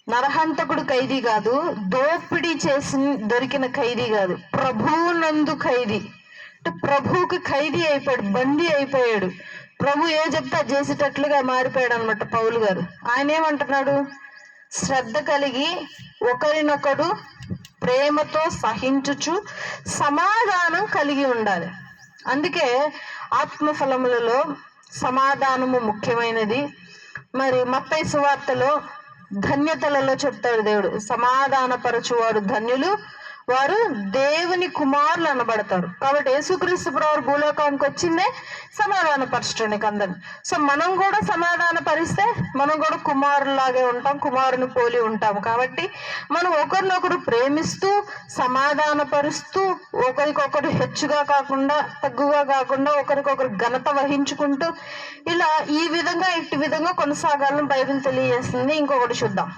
నరహంతకుడు ఖైదీ కాదు, దోపిడీ చేసి దొరికిన ఖైదీ కాదు, ప్రభువునందు ఖైదీ. అంటే ప్రభువుకి ఖైదీ అయిపోయాడు, బందీ అయిపోయాడు. ప్రభు ఏ చెప్తే అది చేసేటట్లుగా మారిపోయాడు అనమాట పౌలు గారు. ఆయన ఏమంటున్నాడు? శ్రద్ధ కలిగి ఒకరినొకడు ప్రేమతో సహించుచు సమాధానం కలిగి ఉండాలి. అందుకే ఆత్మఫలములలో సమాధానము ముఖ్యమైనది. మరి మత్తయి సువార్తలో ధన్యతలలో చెప్తాడు దేవుడు, సమాధానపరచువారు ధన్యులు, వారు దేవుని కుమారులు అనబడతారు. కాబట్టి యేసుక్రీస్తు ప్రభువు భూలోకానికి వచ్చిందే సమాధానపరచడానికి అందరిని. సో మనం కూడా సమాధాన పరిస్తే మనం కూడా కుమారులాగే ఉంటాం, కుమారుని పోలి ఉంటాం. కాబట్టి మనం ఒకరినొకరు ప్రేమిస్తూ సమాధానపరుస్తూ ఒకరికొకరు హెచ్చుగా కాకుండా తగ్గుగా కాకుండా ఒకరికొకరు ఘనత వహించుకుంటూ ఇలా ఈ విధంగా ఇట్టి విధంగా కొనసాగాలని బైబిల్ తెలియజేస్తుంది. ఇంకొకటి చూద్దాం.